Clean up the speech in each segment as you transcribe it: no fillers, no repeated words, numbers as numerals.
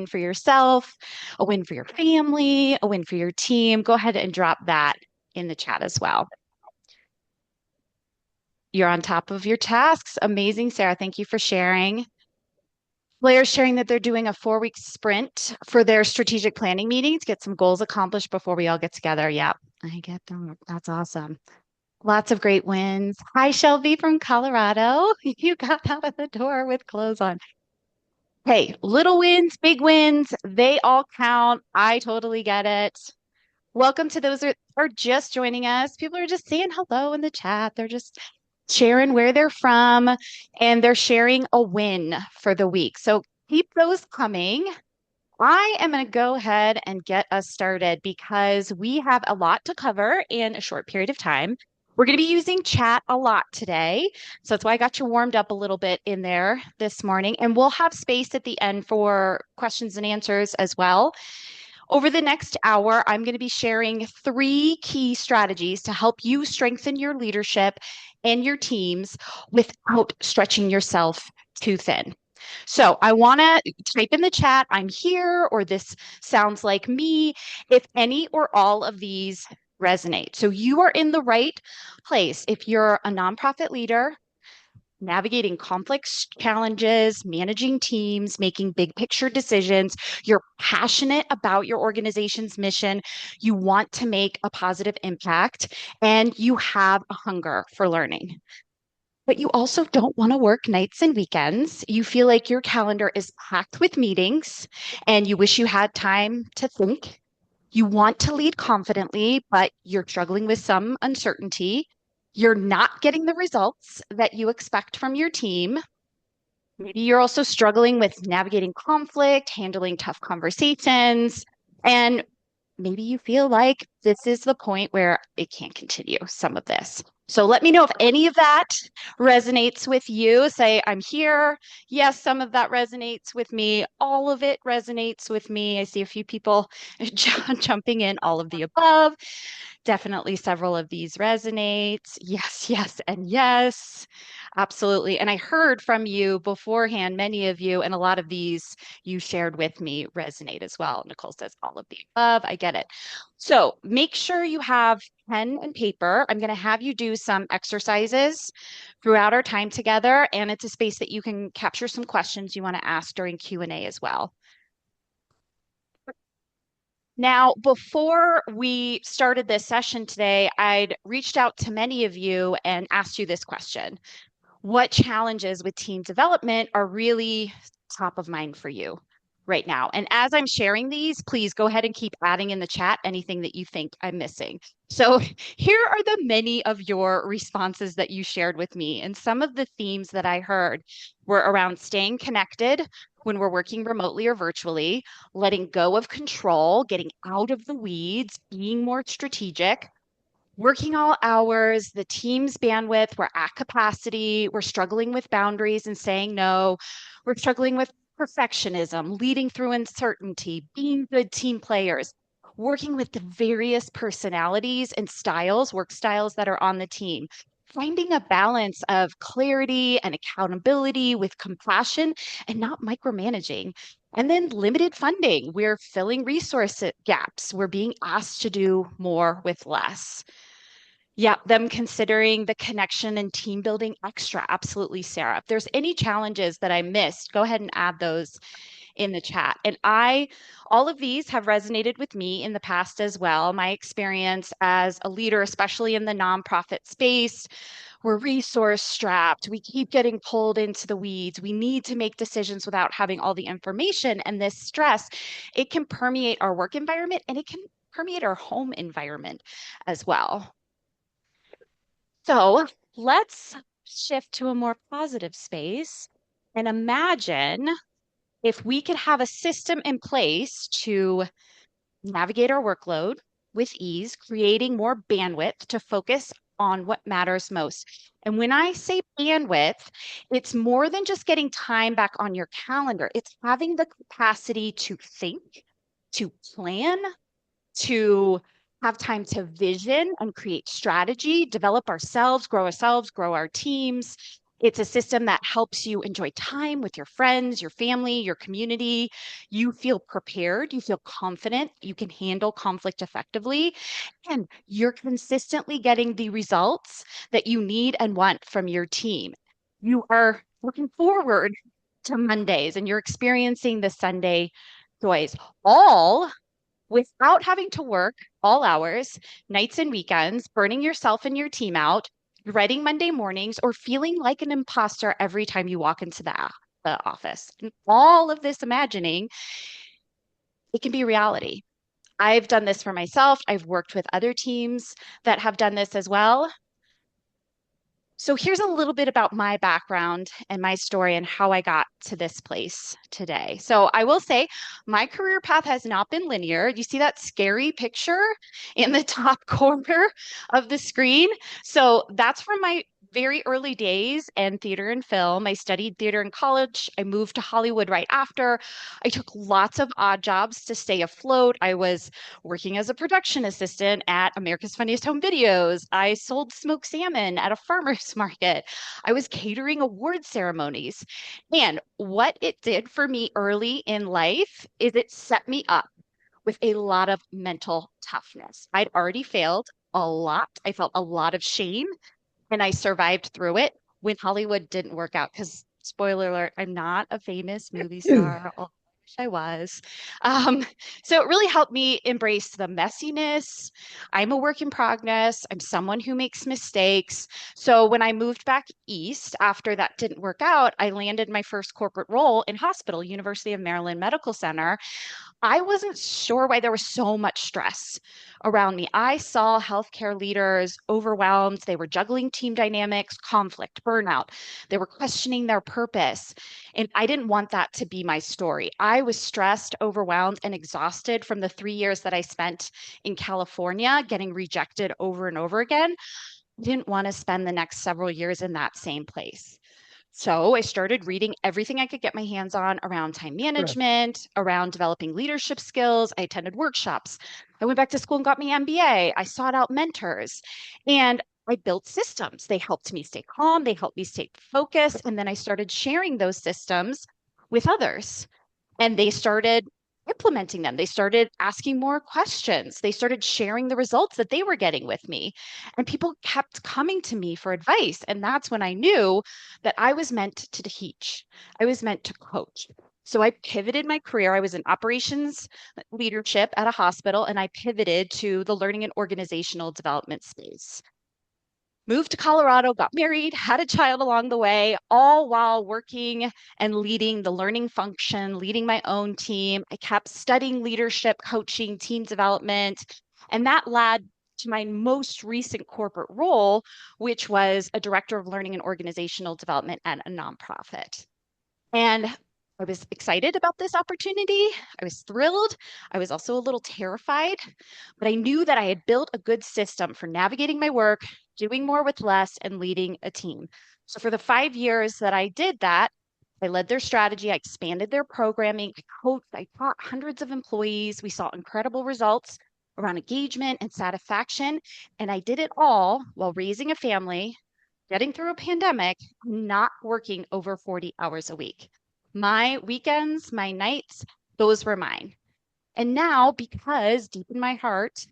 for yourself, a win for your family, a win for your team, go ahead and drop that in the chat as well. You're on top of your tasks. Amazing, Sarah. Thank you for sharing. Blair's sharing that they're doing a 4-week sprint for their strategic planning meetings, get some goals accomplished before we all get together. Yep, I get them. That's awesome. Lots of great wins. Hi, Shelby from Colorado. You got out of the door with clothes on. Hey, little wins, big wins, they all count. I totally get it. Welcome to those are just joining us. People are just saying hello in the chat. They're just sharing where they're from and they're sharing a win for the week. So keep those coming. I am going to go ahead and get us started because we have a lot to cover in a short period of time. We're going to be using chat a lot today. So that's why I got you warmed up a little bit in there this morning. And we'll have space at the end for questions and answers as well. Over the next hour, I'm going to be sharing 3 key strategies to help you strengthen your leadership and your teams without stretching yourself too thin. So I want to type in the chat, I'm here, or this sounds like me, if any or all of these resonate. So you are in the right place. If you're a nonprofit leader, navigating complex challenges, managing teams, making big picture decisions, you're passionate about your organization's mission, you want to make a positive impact, and you have a hunger for learning. But you also don't want to work nights and weekends. You feel like your calendar is packed with meetings and you wish you had time to think. You want to lead confidently, but you're struggling with some uncertainty. You're not getting the results that you expect from your team. Maybe you're also struggling with navigating conflict, handling tough conversations, and maybe you feel like this is the point where it can't continue, some of this. So let me know if any of that resonates with you. Say, I'm here. Yes, some of that resonates with me. All of it resonates with me. I see a few people jumping in, all of the above. Definitely several of these resonates. Yes, yes, and yes. Absolutely. And I heard from you beforehand, many of you, and a lot of these you shared with me resonate as well. Nicole says all of the above. I get it. So make sure you have pen and paper. I'm going to have you do some exercises throughout our time together, and it's a space that you can capture some questions you want to ask during Q&A as well. Now, before we started this session today, I'd reached out to many of you and asked you this question. What challenges with team development are really top of mind for you right now? And as I'm sharing these, please go ahead and keep adding in the chat anything that you think I'm missing. So here are the many of your responses that you shared with me. And some of the themes that I heard were around staying connected when we're working remotely or virtually, letting go of control, getting out of the weeds, being more strategic, working all hours, the team's bandwidth, we're at capacity, we're struggling with boundaries and saying no, we're struggling with perfectionism, leading through uncertainty, being good team players, working with the various personalities and styles, work styles that are on the team. Finding a balance of clarity and accountability with compassion and not micromanaging. And then limited funding. We're filling resource gaps. We're being asked to do more with less. Yeah, them considering the connection and team building extra. Absolutely, Sarah. If there's any challenges that I missed, go ahead and add those in the chat. And all of these have resonated with me in the past as well. My experience as a leader, especially in the nonprofit space, we're resource strapped. We keep getting pulled into the weeds. We need to make decisions without having all the information. And this stress, it can permeate our work environment and it can permeate our home environment as well. So let's shift to a more positive space and imagine if we could have a system in place to navigate our workload with ease, creating more bandwidth to focus on what matters most. And when I say bandwidth, it's more than just getting time back on your calendar. It's having the capacity to think, to plan, to have time to vision and create strategy, develop ourselves, grow our teams, It's a system that helps you enjoy time with your friends, your family, your community. You feel prepared, you feel confident, you can handle conflict effectively, and you're consistently getting the results that you need and want from your team. You are looking forward to Mondays and you're experiencing the Sunday joys, all without having to work all hours, nights and weekends, burning yourself and your team out, dreading Monday mornings, or feeling like an imposter every time you walk into the office. And all of this imagining, it can be reality. I've done this for myself. I've worked with other teams that have done this as well. So here's a little bit about my background and my story and how I got to this place today. So I will say my career path has not been linear. You see that scary picture in the top corner of the screen? So that's from my very early days in theater and film. I studied theater in college. I moved to Hollywood right after. I took lots of odd jobs to stay afloat. I was working as a production assistant at America's Funniest Home Videos. I sold smoked salmon at a farmer's market. I was catering award ceremonies. And what it did for me early in life is it set me up with a lot of mental toughness. I'd already failed a lot. I felt a lot of shame and I survived through it when Hollywood didn't work out. Because, spoiler alert, I'm not a famous movie star. Although I wish I was. Um, so it really helped me embrace the messiness. I'm a work in progress. I'm someone who makes mistakes. So when I moved back east after that didn't work out, I landed my first corporate role in hospital, University of Maryland Medical Center. I wasn't sure why there was so much stress around me. I saw healthcare leaders overwhelmed. They were juggling team dynamics, conflict, burnout. They were questioning their purpose. And I didn't want that to be my story. I was stressed, overwhelmed, and exhausted from the 3 years that I spent in California getting rejected over and over again. I didn't want to spend the next several years in that same place. So I started reading everything I could get my hands on around time Sure. management, around developing leadership skills. I attended workshops. I went back to school and got my MBA. I sought out mentors and I built systems. They helped me stay calm, they helped me stay focused. And then I started sharing those systems with others and they started implementing them. They started asking more questions. They started sharing the results that they were getting with me. And people kept coming to me for advice. And that's when I knew that I was meant to teach, I was meant to coach. So I pivoted my career. I was in operations leadership at a hospital, and I pivoted to the learning and organizational development space. Moved to Colorado, got married, had a child along the way, all while working and leading the learning function, leading my own team. I kept studying leadership, coaching, team development, and that led to my most recent corporate role, which was a director of learning and organizational development at a nonprofit. And I was excited about this opportunity. I was thrilled. I was also a little terrified, but I knew that I had built a good system for navigating my work, doing more with less, and leading a team. So for the 5 years that I did that, I led their strategy, I expanded their programming, I coached, I taught hundreds of employees. We saw incredible results around engagement and satisfaction. And I did it all while raising a family, getting through a pandemic, not working over 40 hours a week. My weekends, my nights, those were mine. And now, because deep in my heart,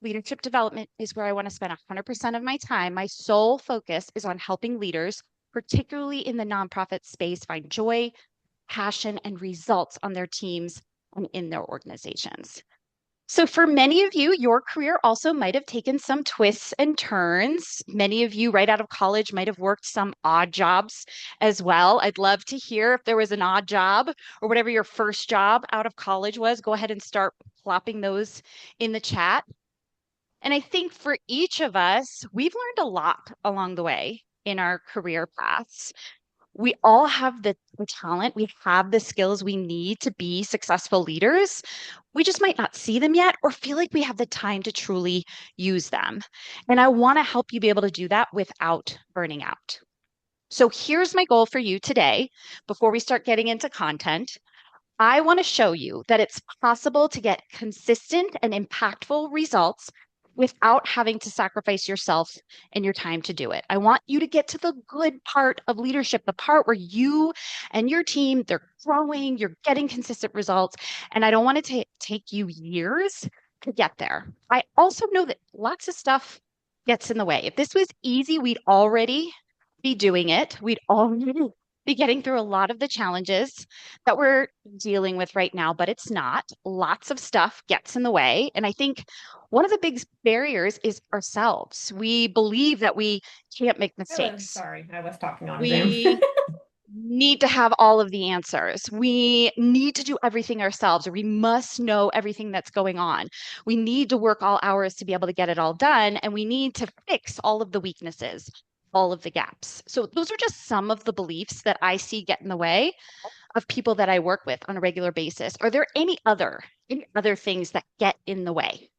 leadership development is where I want to spend 100% of my time, my sole focus is on helping leaders, particularly in the nonprofit space, find joy, passion, and results on their teams and in their organizations. So, for many of you, your career also might have taken some twists and turns. Many of you, right out of college, might have worked some odd jobs as well. I'd love to hear if there was an odd job or whatever your first job out of college was. Go ahead and start plopping those in the chat. And I think for each of us, we've learned a lot along the way in our career paths. We all have the talent, we have the skills we need to be successful leaders. We just might not see them yet or feel like we have the time to truly use them. And I want to help you be able to do that without burning out. So here's my goal for you today before we start getting into content. I want to show you that it's possible to get consistent and impactful results without having to sacrifice yourself and your time to do it. I want you to get to the good part of leadership, the part where you and your team, they're growing, you're getting consistent results. And I don't want to take you years to get there. I also know that lots of stuff gets in the way. If this was easy, we'd already be doing it. We'd already be getting through a lot of the challenges that we're dealing with right now, but it's not. Lots of stuff gets in the way. And I think one of the big barriers is ourselves. We believe that we can't make Hello, mistakes. sorry, I was talking on Zoom. We need to have all of the answers. We need to do everything ourselves, or we must know everything that's going on. We need to work all hours to be able to get it all done, and we need to fix all of the weaknesses, all of the gaps. So, those are just some of the beliefs that I see get in the way of people that I work with on a regular basis. Are there any other things that get in the way?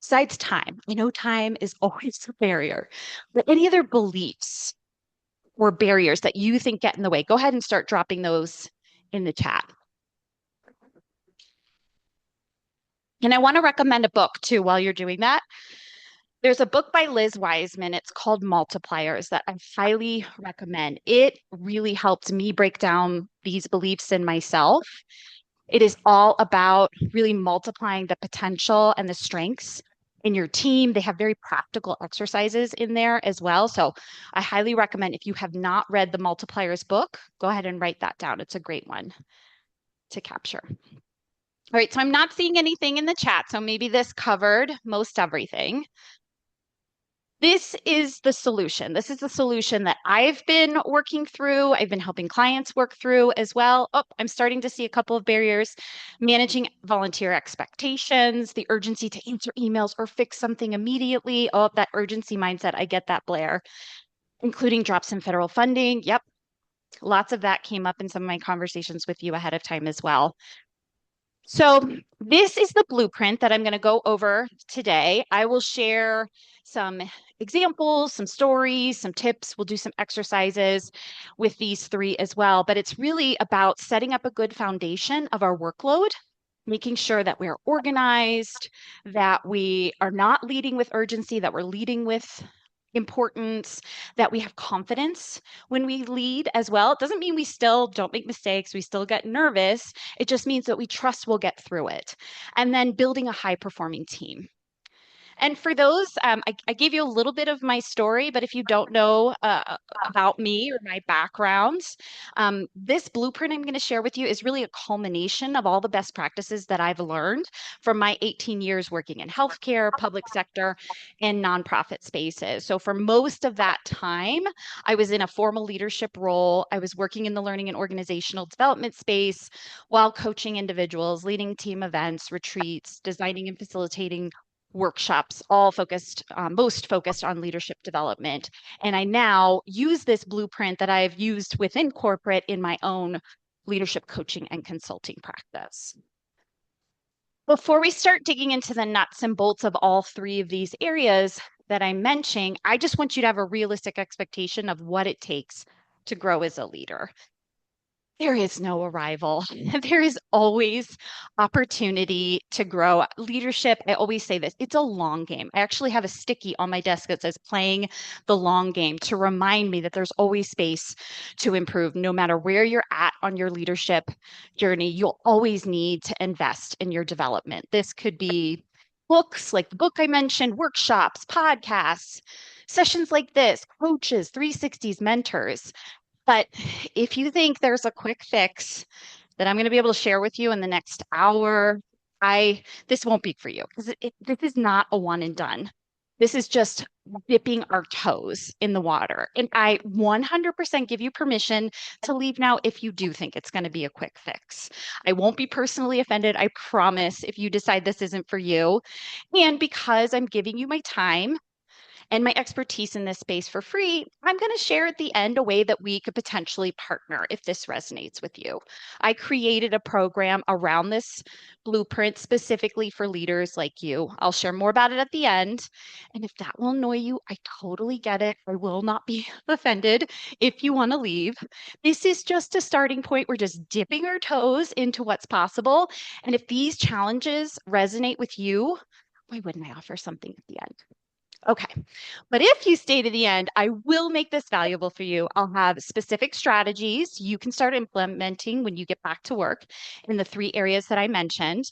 Besides time, I know time is always a barrier, but any other beliefs or barriers that you think get in the way, go ahead and start dropping those in the chat. And I want to recommend a book too while you're doing that. There's a book by Liz Wiseman. It's called Multipliers that I highly recommend. It really helped me break down these beliefs in myself. It is all about really multiplying the potential and the strengths in your team. They have very practical exercises in there as well. So I highly recommend if you have not read the Multipliers book, go ahead and write that down. It's a great one to capture. All right, so I'm not seeing anything in the chat, so maybe this covered most everything. This is the solution. This is the solution that I've been working through. I've been helping clients work through as well. Oh, I'm starting to see a couple of barriers. Managing volunteer expectations, the urgency to answer emails or fix something immediately. Oh, that urgency mindset. I get that, Blair. Including drops in federal funding. Yep. Lots of that came up in some of my conversations with you ahead of time as well. So this is the blueprint that I'm going to go over today. I will share some examples, some stories, some tips. We'll do some exercises with these three as well. But it's really about setting up a good foundation of our workload, making sure that we're organized, that we are not leading with urgency, that we're leading with importance, that we have confidence when we lead as well. It doesn't mean we still don't make mistakes, we still get nervous. It just means that we trust we'll get through it. And then building a high performing team. And for those, I gave you a little bit of my story, but if you don't know about me or my background, this blueprint I'm going to share with you is really a culmination of all the best practices that I've learned from my 18 years working in healthcare, public sector, and nonprofit spaces. So for most of that time, I was in a formal leadership role. I was working in the learning and organizational development space while coaching individuals, leading team events, retreats, designing and facilitating workshops, all focused, most focused on leadership development. And I now use this blueprint that I've used within corporate in my own leadership coaching and consulting practice. Before we start digging into the nuts and bolts of all three of these areas that I'm mentioning, I just want you to have a realistic expectation of what it takes to grow as a leader. There is no arrival. There is always opportunity to grow. Leadership, I always say this, it's a long game. I actually have a sticky on my desk that says playing the long game to remind me that there's always space to improve. No matter where you're at on your leadership journey, you'll always need to invest in your development. This could be books like the book I mentioned, workshops, podcasts, sessions like this, coaches, 360s, mentors. But if you think there's a quick fix that I'm going to be able to share with you in the next hour, this won't be for you because this is not a one and done. This is just dipping our toes in the water. And I 100% give you permission to leave now if you do think it's going to be a quick fix. I won't be personally offended. I promise if you decide this isn't for you. And because I'm giving you my time and my expertise in this space for free, I'm going to share at the end a way that we could potentially partner if this resonates with you. I created a program around this blueprint specifically for leaders like you. I'll share more about it at the end. And if that will annoy you, I totally get it. I will not be offended if you want to leave. This is just a starting point. We're just dipping our toes into what's possible. And if these challenges resonate with you, Why wouldn't I offer something at the end? Okay. But if you stay to the end, I will make this valuable for you. I'll have specific strategies you can start implementing when you get back to work in the three areas that I mentioned.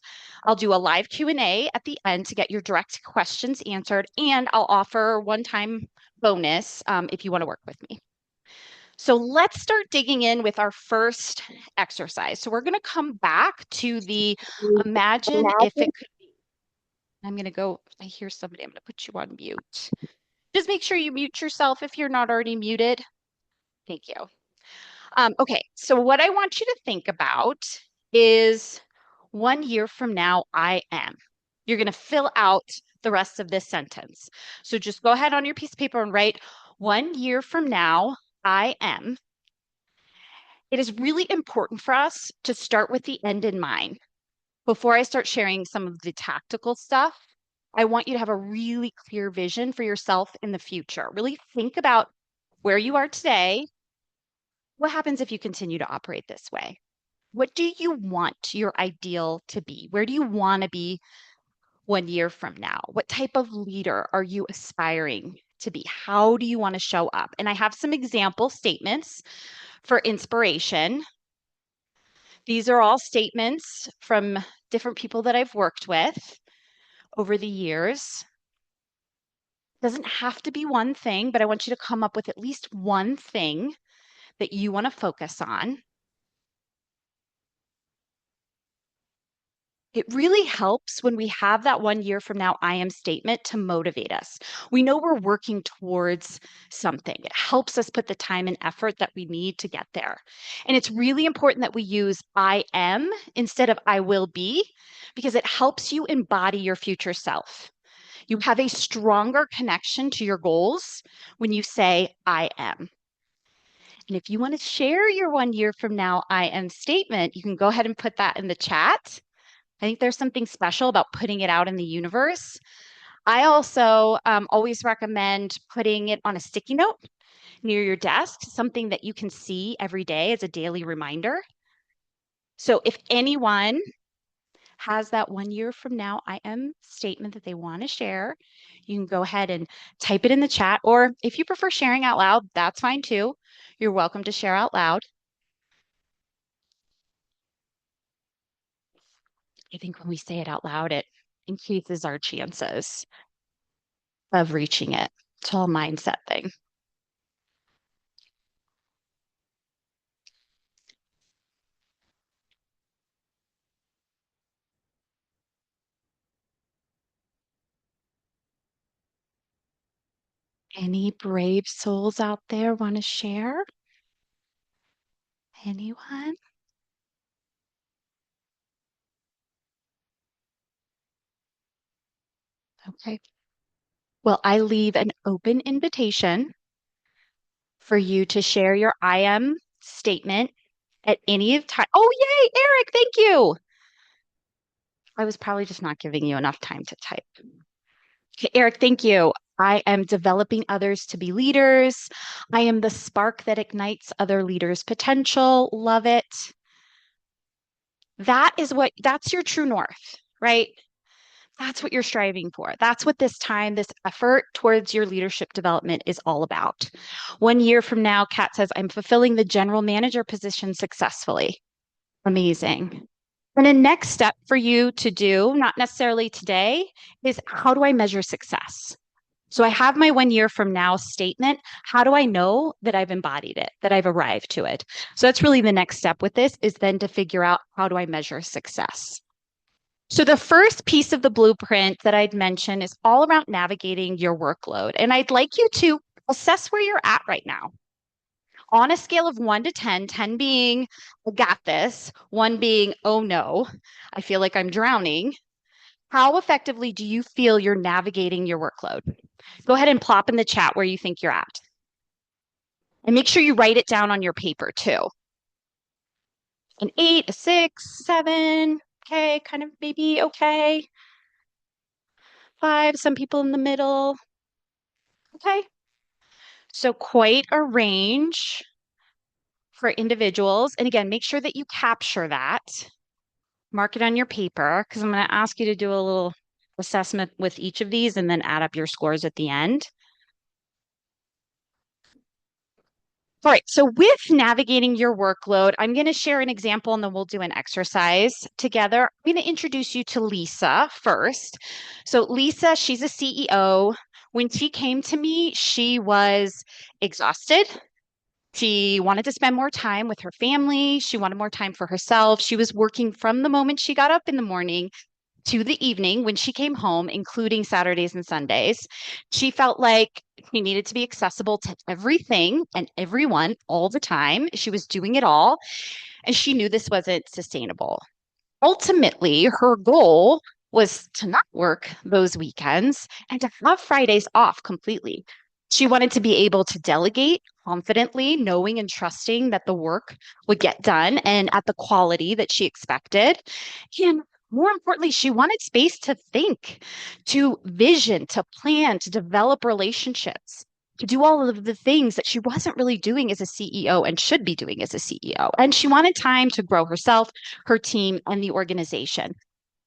I'll do a live Q&A at the end to get your direct questions answered, and I'll offer one-time bonus if you want to work with me. So let's start digging in with our first exercise. So we're going to come back to the imagine if it could be. I'm going to go, I hear somebody, I'm going to put you on mute. Just make sure you mute yourself if you're not already muted. Thank you. Okay, so what I want you to think about is 1 year from now, I am. You're going to fill out the rest of this sentence. So just go ahead on your piece of paper and write 1 year from now, I am. It is really important for us to start with the end in mind. Before I start sharing some of the tactical stuff, I want you to have a really clear vision for yourself in the future. Really think about where you are today. What happens if you continue to operate this way? What do you want your ideal to be? Where do you want to be 1 year from now? What type of leader are you aspiring to be? How do you want to show up? And I have some example statements for inspiration. These are all statements from different people that I've worked with over the years. It doesn't have to be one thing, but I want you to come up with at least one thing that you want to focus on. It really helps when we have that 1 year from now I am statement to motivate us. We know we're working towards something. It helps us put the time and effort that we need to get there. And it's really important that we use I am instead of I will be because it helps you embody your future self. You have a stronger connection to your goals when you say I am. And if you want to share your 1 year from now I am statement, you can go ahead and put that in the chat. I think there's something special about putting it out in the universe. I also always recommend putting it on a sticky note near your desk, something that you can see every day as a daily reminder. So if anyone has that 1 year from now I am statement that they want to share, you can go ahead and type it in the chat. Or if you prefer sharing out loud, that's fine too. You're welcome to share out loud. I think when we say it out loud, it increases our chances of reaching it. It's all a mindset thing. Any brave souls out there want to share? Anyone? Okay. Well, I leave an open invitation for you to share your I am statement at any of time. Oh, yay, Eric, thank you. I was probably just not giving you enough time to type. Okay, Eric, thank you. I am developing others to be leaders. I am the spark that ignites other leaders' potential. Love it. That's your true north, right? That's what you're striving for. That's what this time, this effort towards your leadership development is all about. 1 year from now, Kat says, I'm fulfilling the general manager position successfully. Amazing. And a next step for you to do, not necessarily today, is how do I measure success? So I have my 1 year from now statement. How do I know that I've embodied it, that I've arrived to it? So that's really the next step with this is then to figure out how do I measure success? So the first piece of the blueprint that I'd mention is all around navigating your workload. And I'd like you to assess where you're at right now. On a scale of 1 to 10, 10 being, I got this, one being, oh no, I feel like I'm drowning. How effectively do you feel you're navigating your workload? Go ahead and plop in the chat where you think you're at. And make sure you write it down on your paper too. An 8, a 6, 7, okay, kind of maybe okay. 5, some people in the middle. Okay. So quite a range for individuals. And again, make sure that you capture that. Mark it on your paper because I'm going to ask you to do a little assessment with each of these and then add up your scores at the end. All right, so with navigating your workload, I'm going to share an example and then we'll do an exercise together. I'm going to introduce you to Lisa first. So, Lisa, she's a CEO. When she came to me, she was exhausted. She wanted to spend more time with her family. She wanted more time for herself. She was working from the moment she got up in the morning to the evening when she came home, including Saturdays and Sundays. She felt like she needed to be accessible to everything and everyone all the time. She was doing it all, and she knew this wasn't sustainable. Ultimately, her goal was to not work those weekends and to have Fridays off completely. She wanted to be able to delegate confidently, knowing and trusting that the work would get done and at the quality that she expected. And more importantly, she wanted space to think, to vision, to plan, to develop relationships, to do all of the things that she wasn't really doing as a CEO and should be doing as a CEO. And she wanted time to grow herself, her team, and the organization.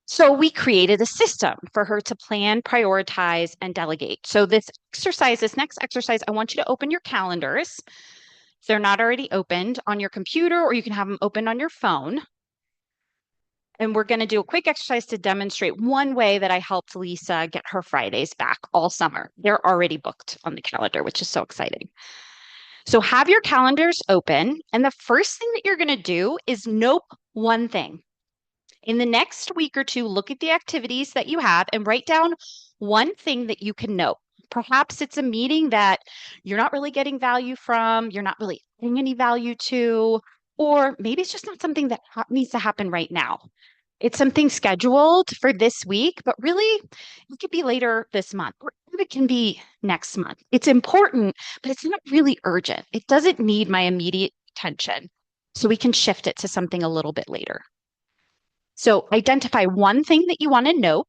So we created a system for her to plan, prioritize, and delegate. So this next exercise, I want you to open your calendars. If they're not already opened on your computer, or you can have them open on your phone. And we're going to do a quick exercise to demonstrate one way that I helped Lisa get her Fridays back all summer. They're already booked on the calendar, which is so exciting. So have your calendars open. And the first thing that you're going to do is nope one thing. In the next week or two, look at the activities that you have and write down one thing that you can note. Perhaps it's a meeting that you're not really getting value from, you're not really adding any value to, or maybe it's just not something that needs to happen right now. It's something scheduled for this week, but really it could be later this month or it can be next month. It's important, but it's not really urgent. It doesn't need my immediate attention. So we can shift it to something a little bit later. So identify one thing that you want to note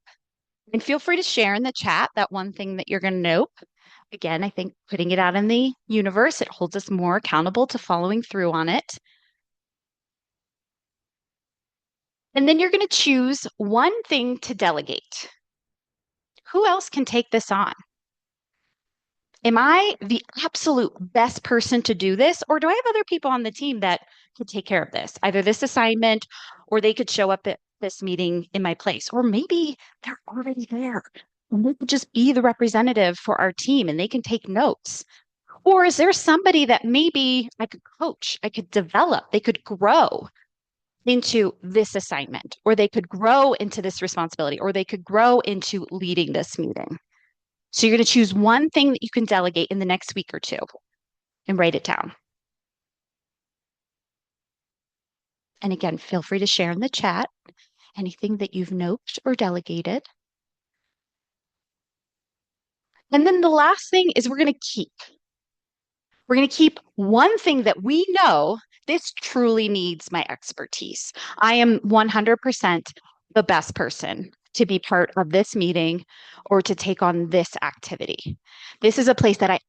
and feel free to share in the chat that one thing that you're going to note. Again, I think putting it out in the universe, it holds us more accountable to following through on it. And then you're going to choose one thing to delegate. Who else can take this on? Am I the absolute best person to do this? Or do I have other people on the team that could take care of this? Either this assignment or they could show up at this meeting in my place. Or maybe they're already there and they could just be the representative for our team and they can take notes. Or is there somebody that maybe I could coach, I could develop, they could grow into this assignment, or they could grow into this responsibility, or they could grow into leading this meeting? So you're going to choose one thing that you can delegate in the next week or two and write it down. And again, feel free to share in the chat anything that you've noted or delegated. And then the last thing is we're going to keep. We're going to keep one thing that we know this truly needs my expertise. I am 100% the best person to be part of this meeting or to take on this activity. This is a place that I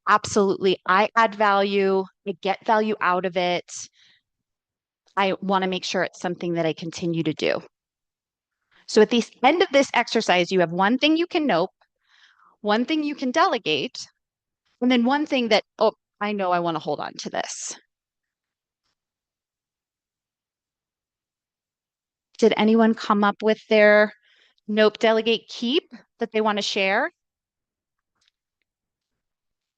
add value, I get value out of it. I want to make sure it's something that I continue to do. So at the end of this exercise, you have one thing you can note, one thing you can delegate, and then one thing that, oh, I know I want to hold on to this. Did anyone come up with their nope, delegate, keep that they want to share?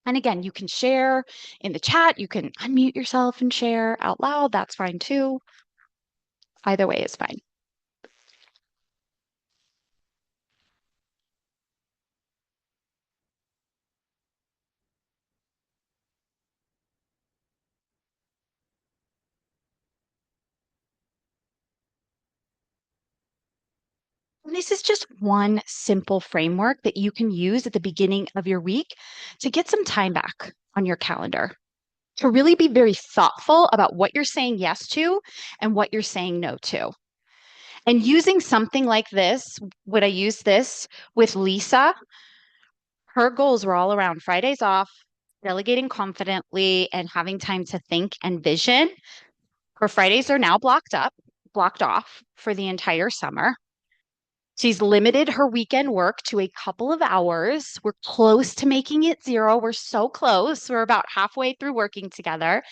And again, you can share in the chat, you can unmute yourself and share out loud. That's fine too. Either way is fine. And this is just one simple framework that you can use at the beginning of your week to get some time back on your calendar, to really be very thoughtful about what you're saying yes to and what you're saying no to. And using something like this, would I use this with Lisa? Her goals were all around Fridays off, delegating confidently, and having time to think and vision. Her Fridays are now blocked off for the entire summer. She's limited her weekend work to a couple of hours. We're close to making it zero. We're so close. We're about halfway through working together.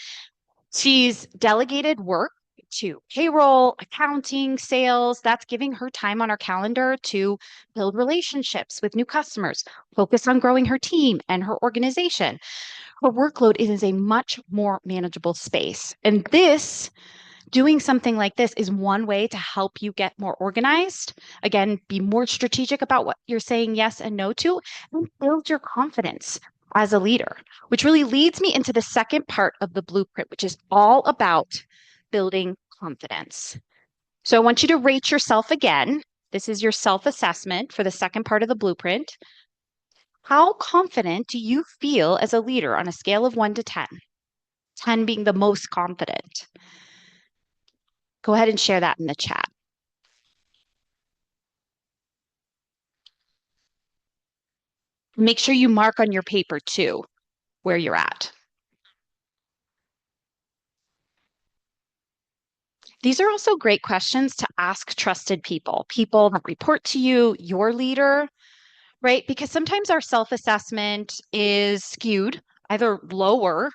She's delegated work to payroll, accounting, sales. That's giving her time on her calendar to build relationships with new customers, focus on growing her team and her organization. Her workload is a much more manageable space. And this doing something like this is one way to help you get more organized. Again, be more strategic about what you're saying yes and no to, and build your confidence as a leader, which really leads me into the second part of the blueprint, which is all about building confidence. So I want you to rate yourself again. This is your self assessment for the second part of the blueprint. How confident do you feel as a leader on a scale of 1 to 10? 10 being the most confident. Go ahead and share that in the chat. Make sure you mark on your paper too where you're at. These are also great questions to ask trusted people, people that report to you, your leader, right? Because sometimes our self-assessment is skewed, either lower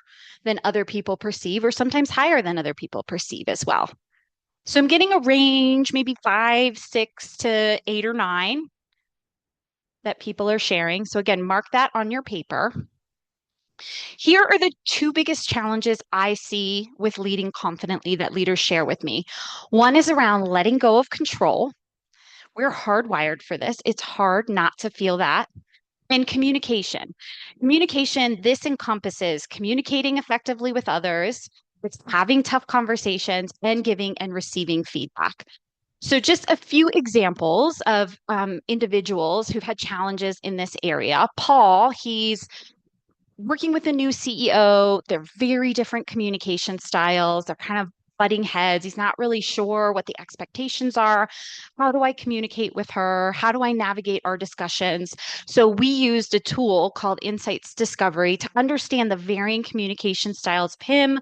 than other people perceive or sometimes higher than other people perceive as well. So I'm getting a range, maybe 5, 6 to 8 or 9 that people are sharing. So again, mark that on your paper. Here are the two biggest challenges I see with leading confidently that leaders share with me. One is around letting go of control. We're hardwired for this. It's hard not to feel that. And communication. Communication, this encompasses communicating effectively with others, it's having tough conversations, and giving and receiving feedback. So, just a few examples of individuals who've had challenges in this area. Paul, he's working with a new CEO. They're very different communication styles. They're kind of butting heads. He's not really sure what the expectations are. How do I communicate with her? How do I navigate our discussions? So we used a tool called Insights Discovery to understand the varying communication styles of him,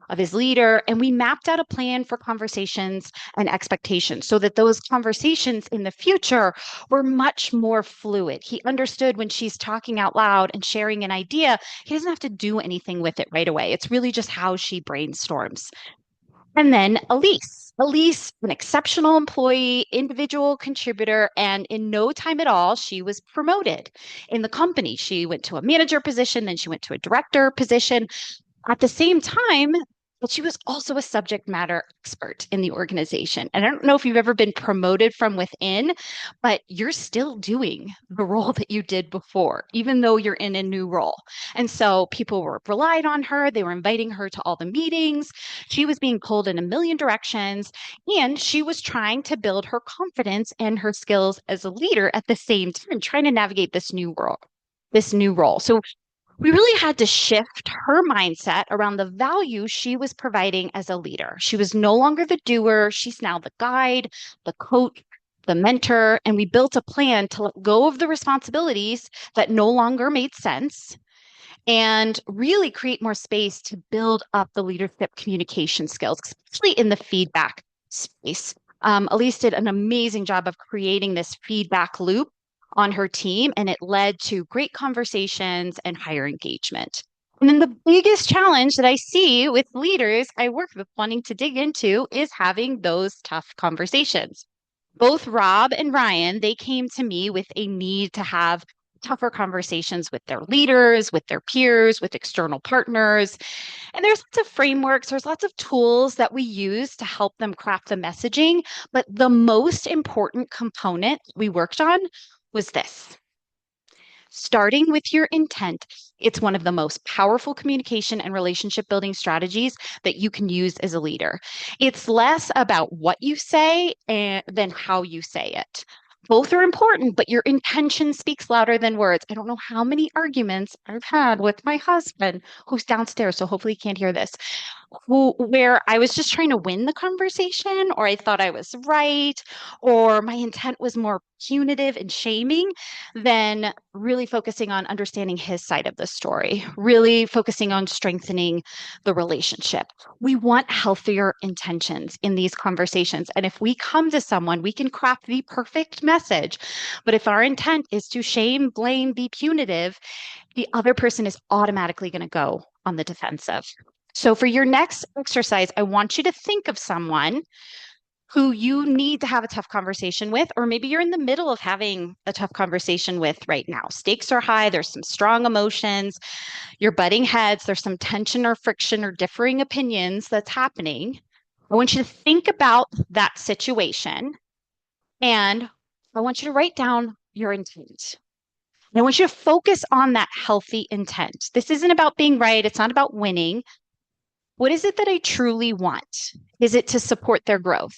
of his leader, and we mapped out a plan for conversations and expectations so that those conversations in the future were much more fluid. He understood when she's talking out loud and sharing an idea, he doesn't have to do anything with it right away. It's really just how she brainstorms. And then Elise. Elise, an exceptional employee, individual contributor, and in no time at all, she was promoted in the company. She went to a manager position, then she went to a director position. At the same time, but she was also a subject matter expert in the organization. And I don't know if you've ever been promoted from within, but you're still doing the role that you did before, even though you're in a new role. And so people were relied on her. They were inviting her to all the meetings. She was being pulled in a million directions, and she was trying to build her confidence and her skills as a leader at the same time, trying to navigate this new world, this new role. So we really had to shift her mindset around the value she was providing as a leader. She was no longer the doer, she's now the guide, the coach, the mentor, and we built a plan to let go of the responsibilities that no longer made sense and really create more space to build up the leadership communication skills, especially in the feedback space. Elise did an amazing job of creating this feedback loop on her team, and it led to great conversations and higher engagement. And then the biggest challenge that I see with leaders I work with wanting to dig into is having those tough conversations. Both Rob and Ryan, they came to me with a need to have tougher conversations with their leaders, with their peers, with external partners. And there's lots of frameworks, there's lots of tools that we use to help them craft the messaging. But the most important component we worked on was this: starting with your intent. It's one of the most powerful communication and relationship building strategies that you can use as a leader. It's less about what you say than how you say it. Both are important, but your intention speaks louder than words. I don't know how many arguments I've had with my husband, who's downstairs, so hopefully he can't hear this. where I was just trying to win the conversation, or I thought I was right, or my intent was more punitive and shaming than really focusing on understanding his side of the story, really focusing on strengthening the relationship. We want healthier intentions in these conversations. And if we come to someone, we can craft the perfect message. But if our intent is to shame, blame, be punitive, the other person is automatically going to go on the defensive. So for your next exercise, I want you to think of someone who you need to have a tough conversation with, or maybe you're in the middle of having a tough conversation with right now. Stakes are high, there's some strong emotions, you're butting heads, there's some tension or friction or differing opinions that's happening. I want you to think about that situation and I want you to write down your intent. And I want you to focus on that healthy intent. This isn't about being right, it's not about winning. What is it that I truly want? Is it to support their growth?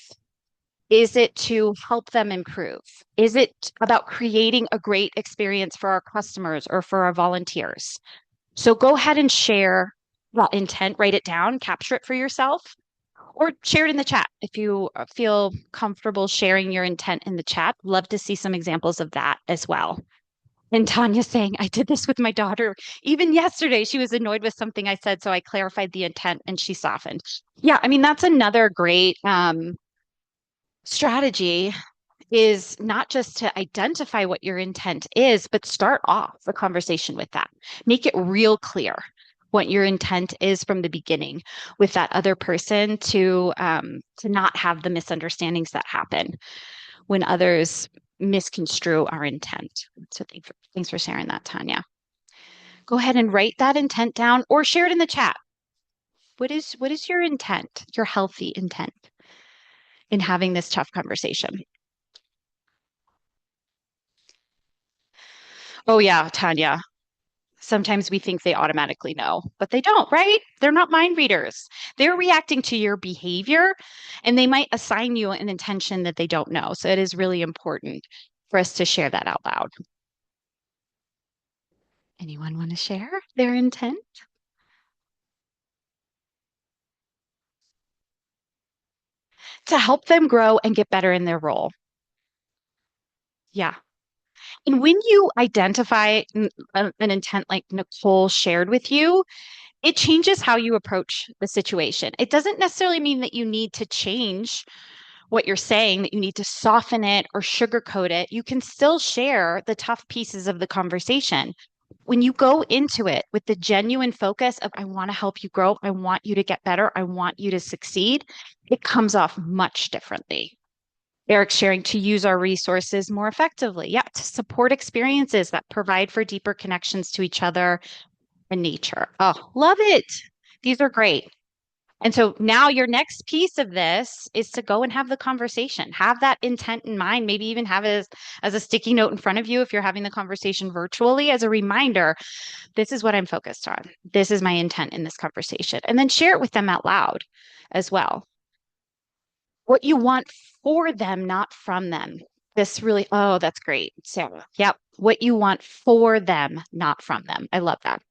Is it to help them improve? Is it about creating a great experience for our customers or for our volunteers? So go ahead and share that intent, write it down, capture it for yourself, or share it in the chat if you feel comfortable sharing your intent in the chat. Love to see some examples of that as well. And Tanya saying, I did this with my daughter. Even yesterday, she was annoyed with something I said, so I clarified the intent and she softened. Yeah, I mean, that's another great strategy is not just to identify what your intent is, but start off the conversation with that. Make it real clear what your intent is from the beginning with that other person to not have the misunderstandings that happen when others misconstrue our intent. So thanks for sharing that, Tanya. Go ahead and write that intent down or share it in the chat. What is your intent, your healthy intent in having this tough conversation? Oh yeah, Tanya. Sometimes we think they automatically know, but they don't, right? They're not mind readers. They're reacting to your behavior and they might assign you an intention that they don't know. So it is really important for us to share that out loud. Anyone want to share their intent? To help them grow and get better in their role. Yeah. And when you identify an intent like Nicole shared with you, it changes how you approach the situation. It doesn't necessarily mean that you need to change what you're saying, that you need to soften it or sugarcoat it. You can still share the tough pieces of the conversation. When you go into it with the genuine focus of, I want to help you grow, I want you to get better, I want you to succeed, it comes off much differently. Eric's sharing to use our resources more effectively. Yeah, to support experiences that provide for deeper connections to each other and nature. Oh, love it. These are great. And so now your next piece of this is to go and have the conversation, have that intent in mind, maybe even have it as a sticky note in front of you if you're having the conversation virtually as a reminder, this is what I'm focused on. This is my intent in this conversation. And then share it with them out loud as well. What you want for them, not from them. This really, oh, that's great, Sarah. Yep. What you want for them, not from them. I love that.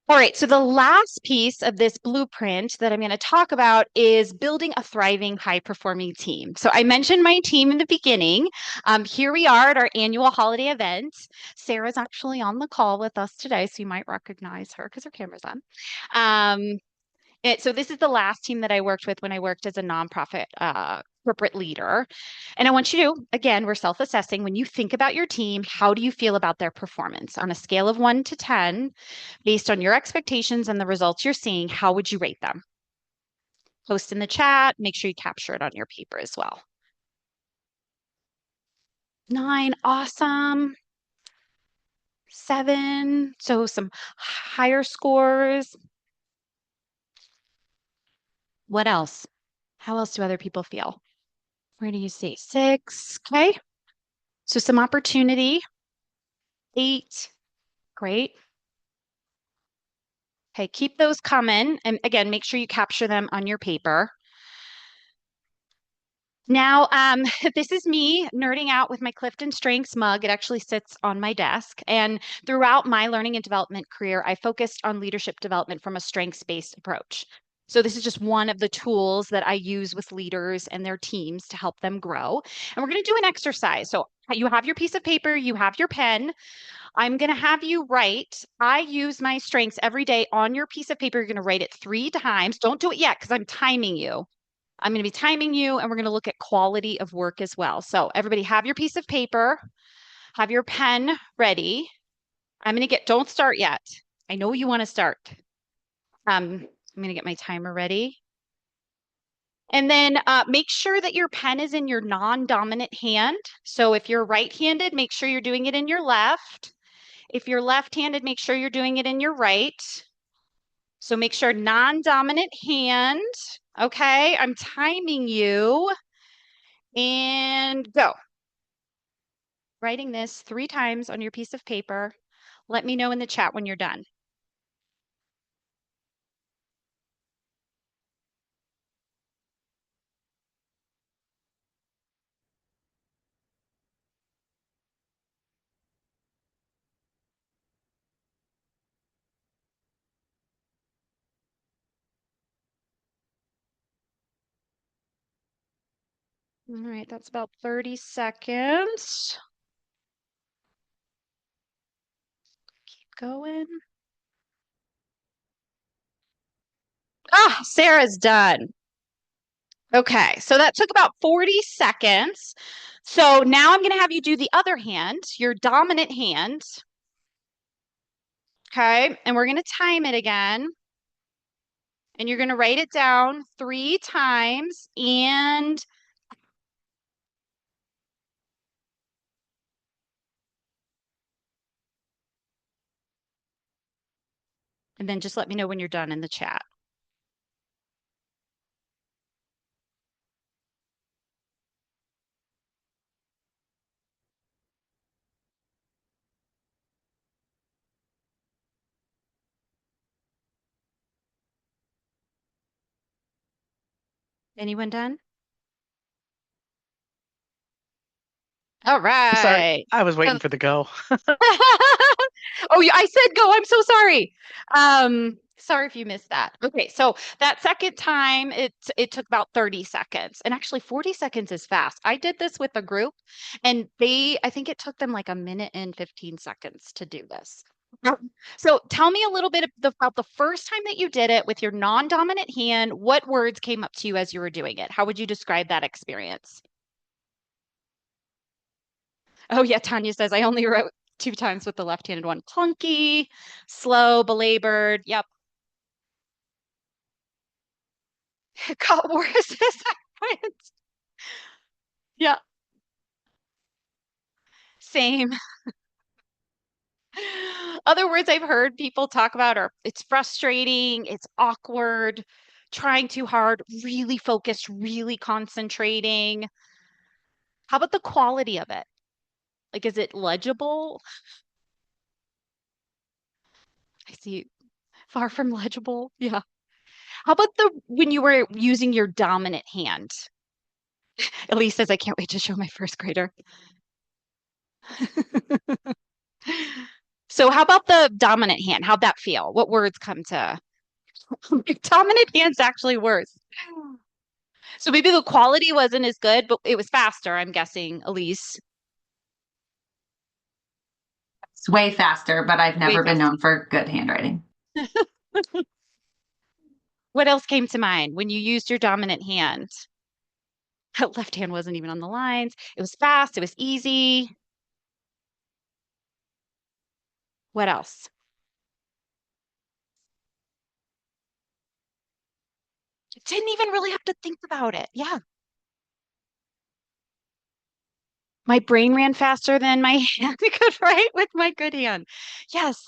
All right, so the last piece of this blueprint that I'm going to talk about is building a thriving, high-performing team. So I mentioned my team in the beginning. Here we are at our annual holiday event. Sarah's actually on the call with us today, so you might recognize her because her camera's on. So this is the last team that I worked with when I worked as a nonprofit corporate leader. And I want you to, again, we're self-assessing. When you think about your team, how do you feel about their performance? On a scale of 1 to 10, based on your expectations and the results you're seeing, how would you rate them? Post in the chat. Make sure you capture it on your paper as well. 9, awesome. 7, so some higher scores. What else? How else do other people feel? Where do you see? 6, okay. So some opportunity. 8, great. Okay, keep those coming. And again, make sure you capture them on your paper. Now, this is me nerding out with my Clifton Strengths mug. It actually sits on my desk. And throughout my learning and development career, I focused on leadership development from a strengths-based approach. So this is just one of the tools that I use with leaders and their teams to help them grow. And we're going to do an exercise. So you have your piece of paper, you have your pen. I'm going to have you write. I use my strengths every day on your piece of paper. You're going to write it 3 times. Don't do it yet because I'm timing you. I'm going to be timing you and we're going to look at quality of work as well. So everybody have your piece of paper, have your pen ready. Don't start yet. I know you want to start. I'm going to get my timer ready. And then make sure that your pen is in your non-dominant hand. So if you're right-handed, make sure you're doing it in your left. If you're left-handed, make sure you're doing it in your right. So make sure non-dominant hand. Okay, I'm timing you. And go. Writing this 3 times on your piece of paper. Let me know in the chat when you're done. All right, that's about 30 seconds. Keep going. Ah, Sarah's done. Okay, so that took about 40 seconds. So now I'm going to have you do the other hand, your dominant hand. Okay, and we're going to time it again. And you're going to write it down 3 times and then just let me know when you're done in the chat. Anyone done? All Sorry, right. I was So waiting for the go. Oh, I said go. I'm so sorry. Sorry if you missed that. Okay, so that second time it took about 30 seconds. And actually 40 seconds is fast. I did this with a group and I think it took them like a minute and 15 seconds to do this. So tell me a little bit about the first time that you did it with your non-dominant hand. What words came up to you as you were doing it? How would you describe that experience? Oh, yeah, Tanya says I only wrote 2 times with the left-handed one. Clunky, slow, belabored. Yep. It got worse as I went. Yeah, same. Other words I've heard people talk about are it's frustrating, it's awkward, trying too hard, really focused, really concentrating. How about the quality of it? Like, is it legible? I see far from legible. Yeah. How about the when you were using your dominant hand? Elise says, I can't wait to show my first grader. So how about the dominant hand? How'd that feel? What words come to dominant hand's actually worse. So maybe the quality wasn't as good, but it was faster, I'm guessing, Elise. It's way faster, but I've Way never been faster. known for good handwriting. What else came to mind when you used your dominant hand? Left hand wasn't even on the lines. It was fast, it was easy. What else? Didn't even really have to think about it. Yeah. My brain ran faster than my hand could write with my good hand. Yes.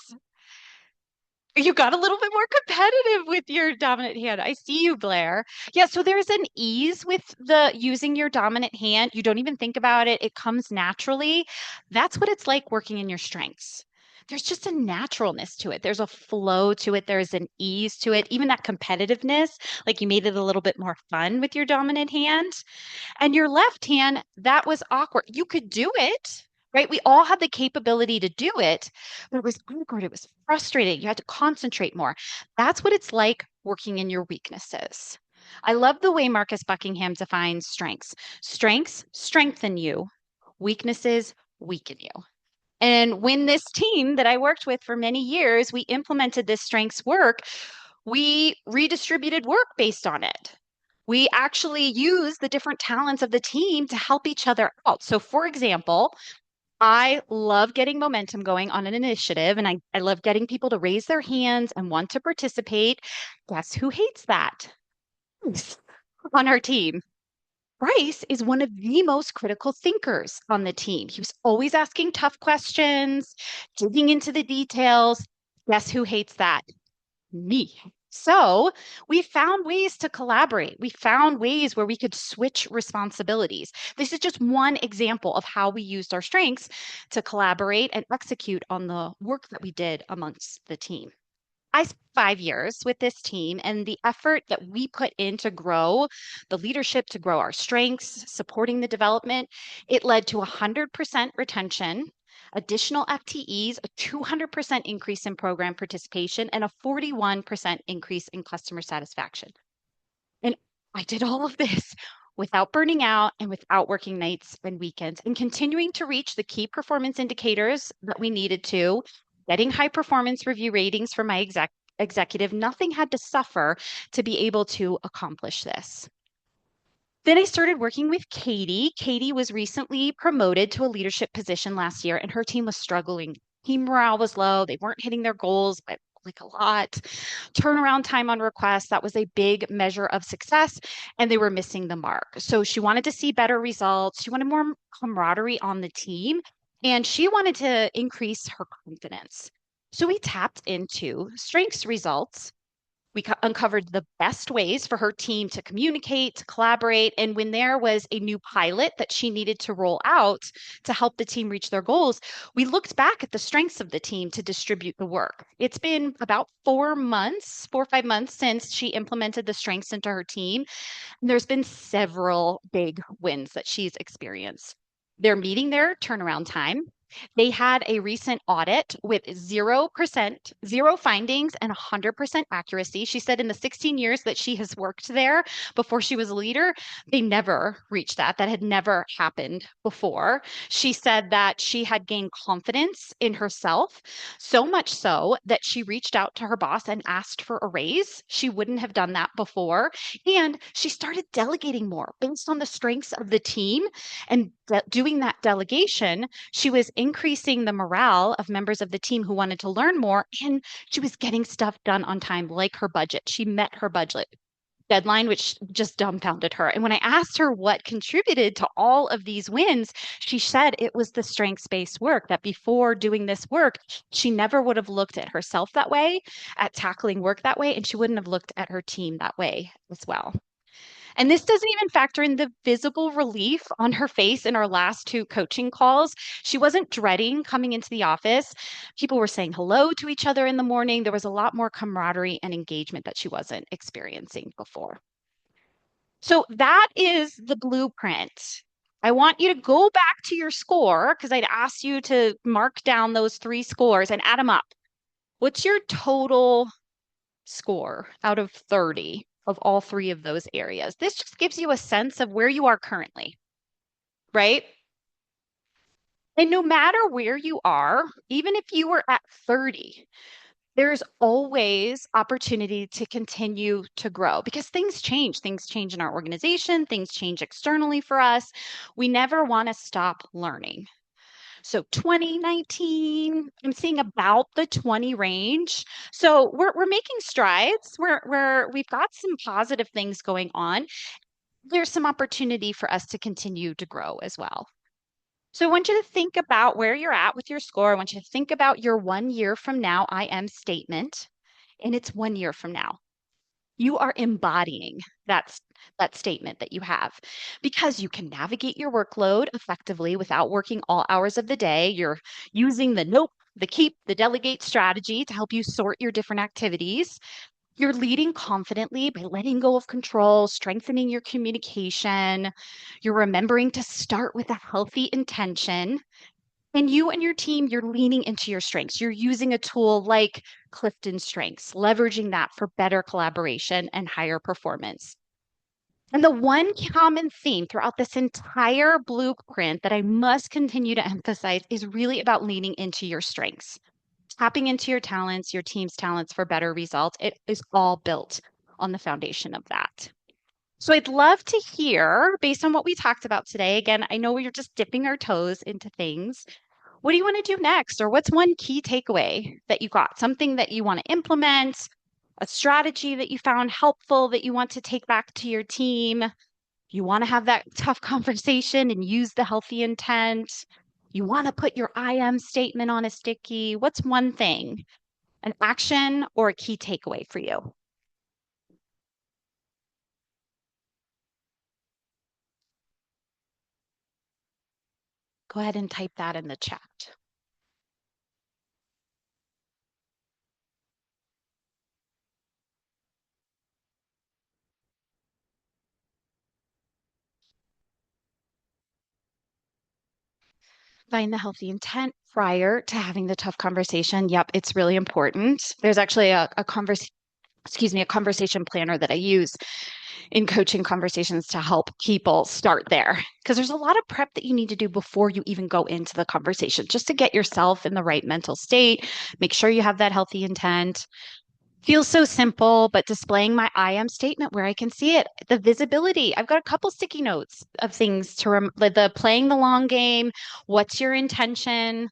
You got a little bit more competitive with your dominant hand. I see you, Blair. Yeah, so there's an ease with the using your dominant hand. You don't even think about it. It comes naturally. That's what it's like working in your strengths. There's just a naturalness to it. There's a flow to it. There's an ease to it. Even that competitiveness, like you made it a little bit more fun with your dominant hand. And your left hand, that was awkward. You could do it, right? We all had the capability to do it, but it was awkward. It was frustrating. You had to concentrate more. That's what it's like working in your weaknesses. I love the way Marcus Buckingham defines strengths. Strengths strengthen you, weaknesses weaken you. And when this team that I worked with for many years, we implemented this strengths work, we redistributed work based on it. We actually use the different talents of the team to help each other out. So, for example, I love getting momentum going on an initiative, and I love getting people to raise their hands and want to participate. Guess who hates that? Bryce on our team. Bryce is one of the most critical thinkers on the team. He was always asking tough questions, digging into the details. Guess who hates that? Me. So we found ways to collaborate. We found ways where we could switch responsibilities. This is just one example of how we used our strengths to collaborate and execute on the work that we did amongst the team. I spent 5 years with this team, and the effort that we put in to grow the leadership, to grow our strengths, supporting the development, it led to 100% retention, additional FTEs, a 200% increase in program participation, and a 41% increase in customer satisfaction. And I did all of this without burning out and without working nights and weekends and continuing to reach the key performance indicators that we needed to, getting high performance review ratings for my executive. Nothing had to suffer to be able to accomplish this. Then I started working with Katie. Katie was recently promoted to a leadership position last year, and her team was struggling. Team morale was low. They weren't hitting their goals by like a lot. Turnaround time on requests, that was a big measure of success, and they were missing the mark. So she wanted to see better results. She wanted more camaraderie on the team, and she wanted to increase her confidence. So we tapped into strengths results. We uncovered the best ways for her team to communicate, to collaborate. And when there was a new pilot that she needed to roll out to help the team reach their goals, we looked back at the strengths of the team to distribute the work. It's been about 4 months, 4 or 5 months since she implemented the strengths into her team. And there's been several big wins that she's experienced. They're meeting their turnaround time. They had a recent audit with 0%, zero findings, and 100% accuracy. She said in the 16 years that she has worked there before she was a leader, they never reached that. That had never happened before. She said that she had gained confidence in herself, so much so that she reached out to her boss and asked for a raise. She wouldn't have done that before. And she started delegating more based on the strengths of the team. And doing that delegation, she was increasing the morale of members of the team who wanted to learn more, and she was getting stuff done on time, like her budget. She met her budget deadline, which just dumbfounded her. And when I asked her what contributed to all of these wins, she said it was the strengths based work, that before doing this work, she never would have looked at herself that way, at tackling work that way, and she wouldn't have looked at her team that way as well. And this doesn't even factor in the visible relief on her face in our last two coaching calls. She wasn't dreading coming into the office. People were saying hello to each other in the morning. There was a lot more camaraderie and engagement that she wasn't experiencing before. So that is the blueprint. I want you to go back to your score because I'd asked you to mark down those three scores and add them up. What's your total score out of 30 of all three of those areas? This just gives you a sense of where you are currently, right? And no matter where you are, even if you were at 30, there's always opportunity to continue to grow because things change. Things change in our organization, things change externally for us. We never want to stop learning. So 2019, I'm seeing about the 20 range. So we're making strides. We've got some positive things going on. There's some opportunity for us to continue to grow as well. So I want you to think about where you're at with your score. I want you to think about your 1 year from now I am statement, and it's 1 year from now. You are embodying that, that statement that you have because you can navigate your workload effectively without working all hours of the day. You're using the nope, the keep, the delegate strategy to help you sort your different activities. You're leading confidently by letting go of control, strengthening your communication. You're remembering to start with a healthy intention. And you and your team, you're leaning into your strengths. You're using a tool like Clifton strengths, leveraging that for better collaboration and higher performance. And the one common theme throughout this entire blueprint that I must continue to emphasize is really about leaning into your strengths, tapping into your talents, your team's talents for better results. It is all built on the foundation of that. So I'd love to hear, based on what we talked about today, again, I know we're just dipping our toes into things. What do you want to do next? Or what's one key takeaway that you got? Something that you want to implement, a strategy that you found helpful that you want to take back to your team? You want to have that tough conversation and use the healthy intent. You want to put your I am statement on a sticky. What's one thing, an action or a key takeaway for you? Go ahead and type that in the chat. Find the healthy intent prior to having the tough conversation. Yep, it's really important. There's actually a conversation, excuse me, a conversation planner that I use in coaching conversations to help people start there. Because there's a lot of prep that you need to do before you even go into the conversation, just to get yourself in the right mental state, make sure you have that healthy intent. Feels so simple, but displaying my I am statement where I can see it, the visibility. I've got a couple sticky notes of things to the playing the long game. What's your intention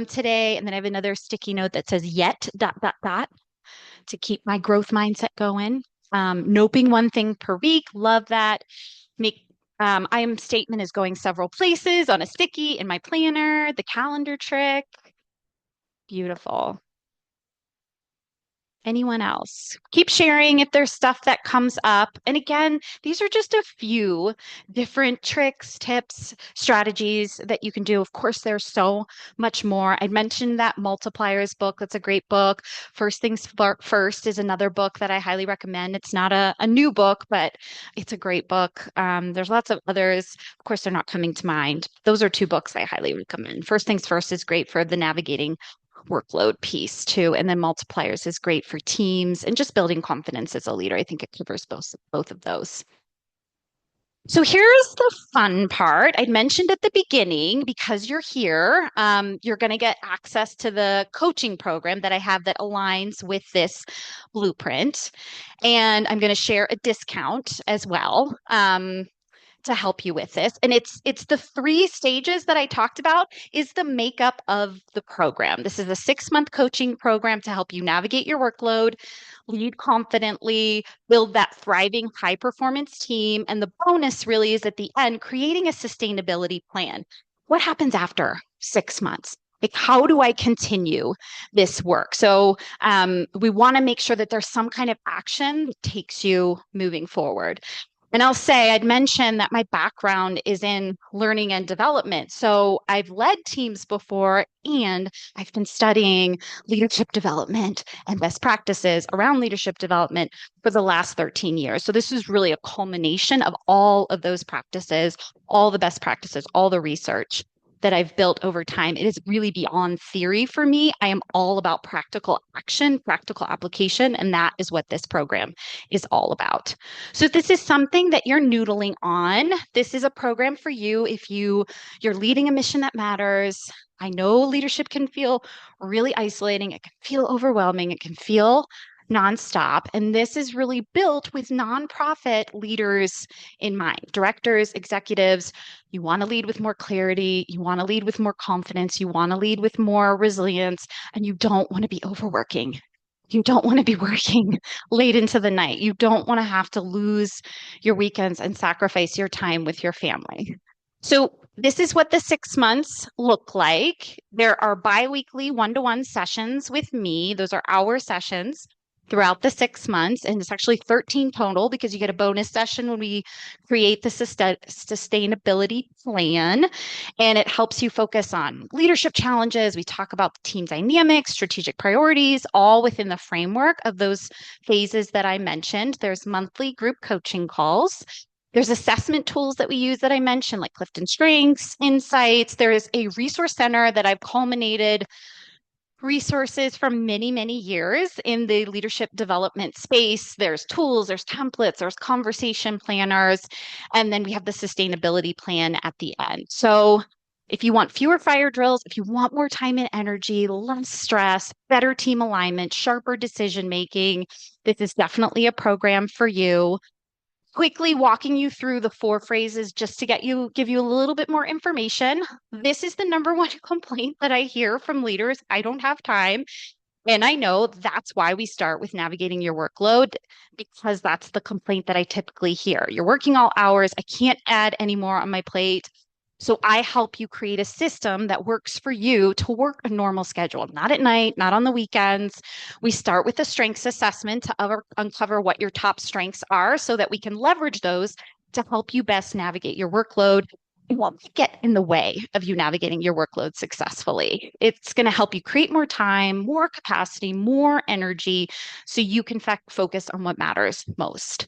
today? And then I have another sticky note that says yet dot dot dot to keep my growth mindset going. Noping one thing per week. Love that. Make I am statement is going several places on a sticky in my planner. The calendar trick. Beautiful. Anyone else? Keep sharing if there's stuff that comes up. And again, these are just a few different tricks, tips, strategies that you can do. Of course, there's so much more. I mentioned that Multipliers book. That's a great book. First Things First is another book that I highly recommend. It's not a new book, but it's a great book. There's lots of others. Of course, they're not coming to mind. Those are two books I highly recommend. First Things First is great for the navigating workload piece too. And then multipliers is great for teams and just building confidence as a leader. I think it covers both of those. So here's the fun part. I mentioned at the beginning, because you're here, you're going to get access to the coaching program that I have that aligns with this blueprint. And I'm going to share a discount as well. To help you with this. And it's the three stages that I talked about is the makeup of the program. This is a 6-month coaching program to help you navigate your workload, lead confidently, build that thriving high performance team. And the bonus really is at the end, creating a sustainability plan. What happens after 6 months? Like, how do I continue this work? So we want to make sure that there's some kind of action that takes you moving forward. And I'll say, I'd mentioned that my background is in learning and development. So I've led teams before, and I've been studying leadership development and best practices around leadership development for the last 13 years. So this is really a culmination of all of those practices, all the best practices, all the research that I've built over time. It is really beyond theory for me. I am all about practical action, practical application, and that is what this program is all about. So if this is something that you're noodling on, this is a program for you if you're leading a mission that matters. I know leadership can feel really isolating, it can feel overwhelming, it can feel nonstop. And this is really built with nonprofit leaders in mind, directors, executives. You want to lead with more clarity, you want to lead with more confidence, you want to lead with more resilience, and you don't want to be overworking. You don't want to be working late into the night. You don't want to have to lose your weekends and sacrifice your time with your family. So, this is what the 6 months look like. There are biweekly one-to-one sessions with me. Those are hour sessions throughout the 6 months. And it's actually 13 total because you get a bonus session when we create the sustainability plan. And it helps you focus on leadership challenges. We talk about team dynamics, strategic priorities, all within the framework of those phases that I mentioned. There's monthly group coaching calls. There's assessment tools that we use that I mentioned, like Clifton Strengths, Insights. There is a resource center that I've culminated resources from many, many years in the leadership development space. There's tools, there's templates, there's conversation planners, and then we have the sustainability plan at the end. So if you want fewer fire drills, if you want more time and energy, less stress, better team alignment, sharper decision making, this is definitely a program for you. Quickly walking you through the four phrases just to give you a little bit more information. This is the number one complaint that I hear from leaders. I don't have time. And I know that's why we start with navigating your workload, because that's the complaint that I typically hear. You're working all hours. I can't add any more on my plate. So I help you create a system that works for you to work a normal schedule, not at night, not on the weekends. We start with a strengths assessment to uncover what your top strengths are so that we can leverage those to help you best navigate your workload. It won't get in the way of you navigating your workload successfully. It's going to help you create more time, more capacity, more energy, so you can focus on what matters most.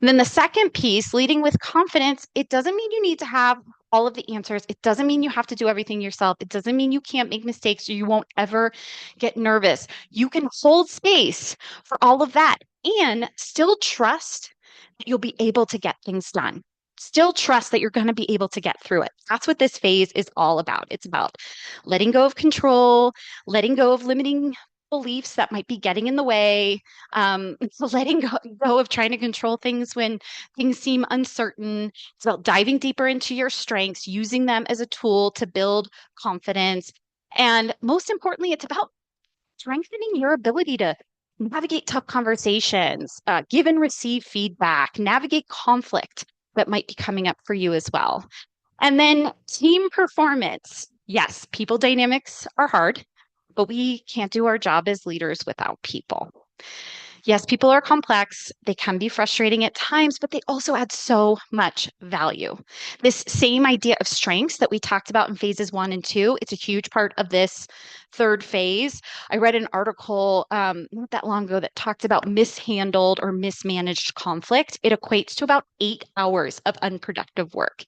And then the second piece, leading with confidence, it doesn't mean you need to have all of the answers. It doesn't mean you have to do everything yourself. It doesn't mean you can't make mistakes or you won't ever get nervous. You can hold space for all of that and still trust that you'll be able to get things done. Still trust that you're going to be able to get through it. That's what this phase is all about. It's about letting go of control, letting go of limiting beliefs that might be getting in the way, letting go of trying to control things when things seem uncertain. It's about diving deeper into your strengths, using them as a tool to build confidence. And most importantly, it's about strengthening your ability to navigate tough conversations, give and receive feedback, navigate conflict that might be coming up for you as well. And then team performance. Yes, people dynamics are hard, but we can't do our job as leaders without people. Yes, people are complex. They can be frustrating at times, but they also add so much value. This same idea of strengths that we talked about in phases 1 and 2, it's a huge part of this third phase. I read an article not that long ago that talked about mishandled or mismanaged conflict. It equates to about 8 hours of unproductive work.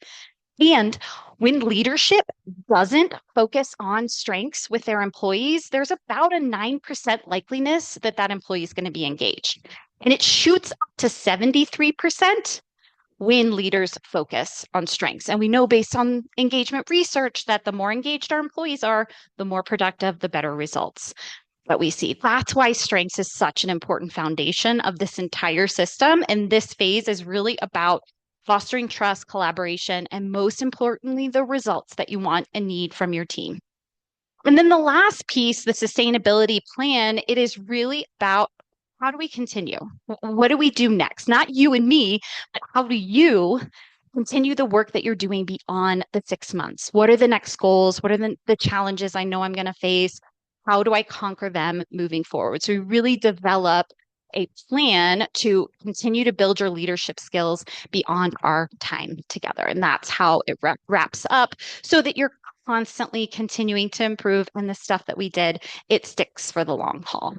And when leadership doesn't focus on strengths with their employees, there's about a 9% likeliness that that employee is going to be engaged. And it shoots up to 73% when leaders focus on strengths. And we know based on engagement research that the more engaged our employees are, the more productive, the better results that we see. That's why strengths is such an important foundation of this entire system. And this phase is really about fostering trust, collaboration, and most importantly, the results that you want and need from your team. And then the last piece, the sustainability plan, it is really about how do we continue? What do we do next? Not you and me, but how do you continue the work that you're doing beyond the 6 months? What are the next goals? What are the challenges I know I'm going to face? How do I conquer them moving forward? So we really develop a plan to continue to build your leadership skills beyond our time together. And that's how it wraps up so that you're constantly continuing to improve and the stuff that we did, it sticks for the long haul.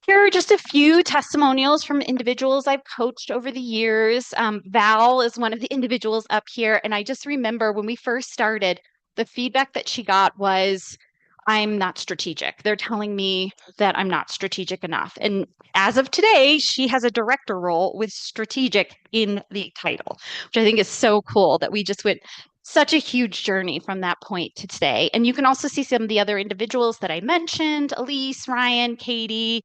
Here are just a few testimonials from individuals I've coached over the years. Val is one of the individuals up here. And I just remember when we first started, the feedback that she got was, I'm not strategic. They're telling me that I'm not strategic enough. And as of today, she has a director role with strategic in the title, which I think is so cool that we just went such a huge journey from that point to today. And you can also see some of the other individuals that I mentioned, Elise, Ryan, Katie.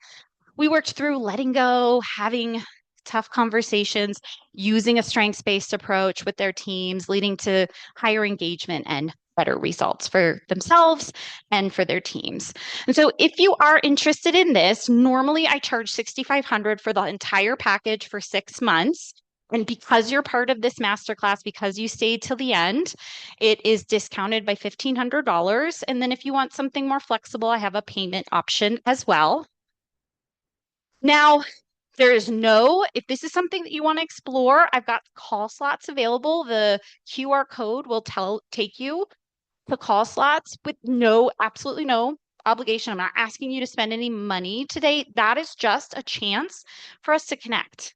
We worked through letting go, having tough conversations, using a strengths-based approach with their teams, leading to higher engagement and better results for themselves and for their teams. And so if you are interested in this, normally I charge $6,500 for the entire package for 6 months. And because you're part of this masterclass, because you stayed till the end, it is discounted by $1,500. And then if you want something more flexible, I have a payment option as well. Now, if this is something that you want to explore, I've got call slots available. The QR code will take you to call slots with absolutely no obligation. I'm not asking you to spend any money today. That is just a chance for us to connect,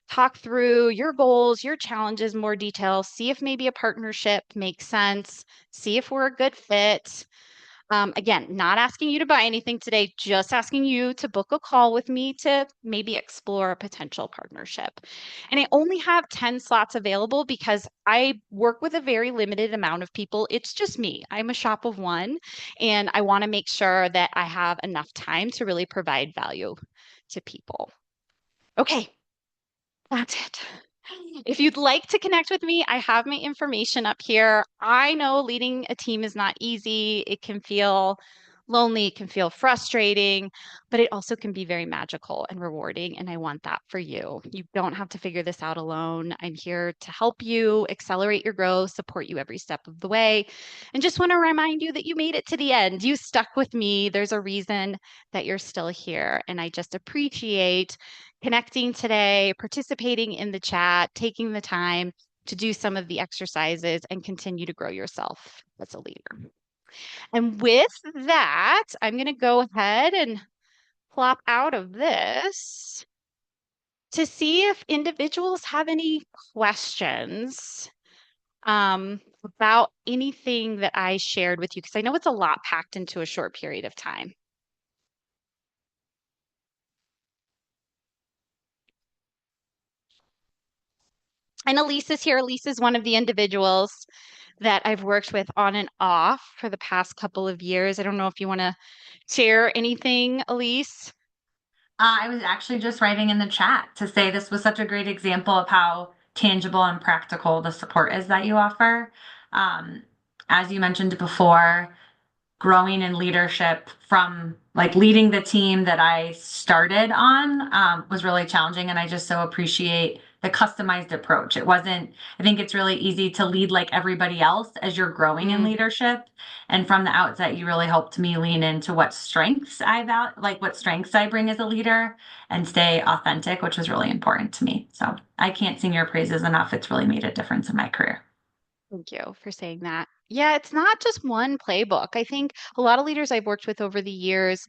talk through your goals, your challenges, more detail, see if maybe a partnership makes sense, see if we're a good fit. Again, not asking you to buy anything today, just asking you to book a call with me to maybe explore a potential partnership. And I only have 10 slots available because I work with a very limited amount of people. It's just me. I'm a shop of one, and I want to make sure that I have enough time to really provide value to people. Okay, that's it. If you'd like to connect with me, I have my information up here. I know leading a team is not easy. It can feel lonely, it can feel frustrating, but it also can be very magical and rewarding. And I want that for you. You don't have to figure this out alone. I'm here to help you accelerate your growth, support you every step of the way, and just want to remind you that you made it to the end. You stuck with me. There's a reason that you're still here. And I just appreciate connecting today, participating in the chat, taking the time to do some of the exercises and continue to grow yourself as a leader. And with that, I'm going to go ahead and plop out of this to see if individuals have any questions about anything that I shared with you, because I know it's a lot packed into a short period of time. And Elise is here. Elise is one of the individuals that I've worked with on and off for the past couple of years. I don't know if you want to share anything, Elise. I was actually just writing in the chat to say this was such a great example of how tangible and practical the support is that you offer. Um, as you mentioned before, growing in leadership from like leading the team that I started on was really challenging. And I just so appreciate the customized approach. It wasn't, I think it's really easy to lead like everybody else as you're growing in Mm, leadership. And from the outset, you really helped me lean into what strengths like what strengths I bring as a leader and stay authentic, which was really important to me. So I can't sing your praises enough. It's really made a difference in my career. thank you for saying that. Yeah, it's not just one playbook. I think a lot of leaders I've worked with over the years,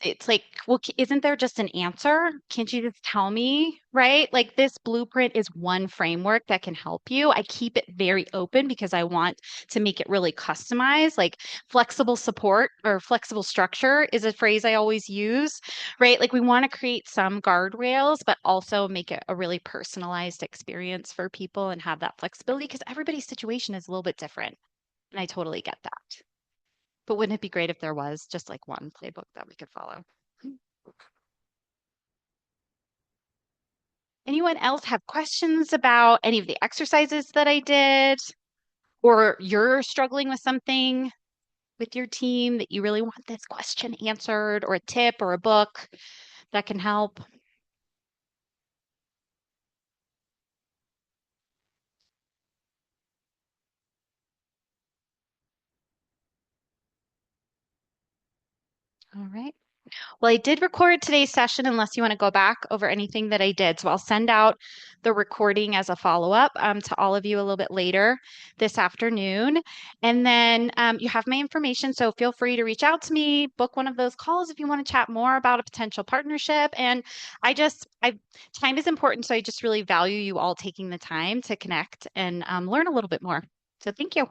it's like, well, isn't there just an answer? Can't you just tell me, right? Like this blueprint is one framework that can help you. I keep it very open because I want to make it really customized. Like flexible support or flexible structure is a phrase I always use, right? Like we want to create some guardrails, but also make it a really personalized experience for people and have that flexibility because everybody's situation is a little bit different. And I totally get that. But wouldn't it be great if there was just like one playbook that we could follow? Anyone else have questions about any of the exercises that I did? Or you're struggling with something with your team that you really want this question answered, or a tip or a book that can help? All right. Well, I did record today's session unless you want to go back over anything that I did. So I'll send out the recording as a follow-up to all of you a little bit later this afternoon. And then you have my information. So feel free to reach out to me, book one of those calls if you want to chat more about a potential partnership. And time is important. So I just really value you all taking the time to connect and learn a little bit more. So thank you.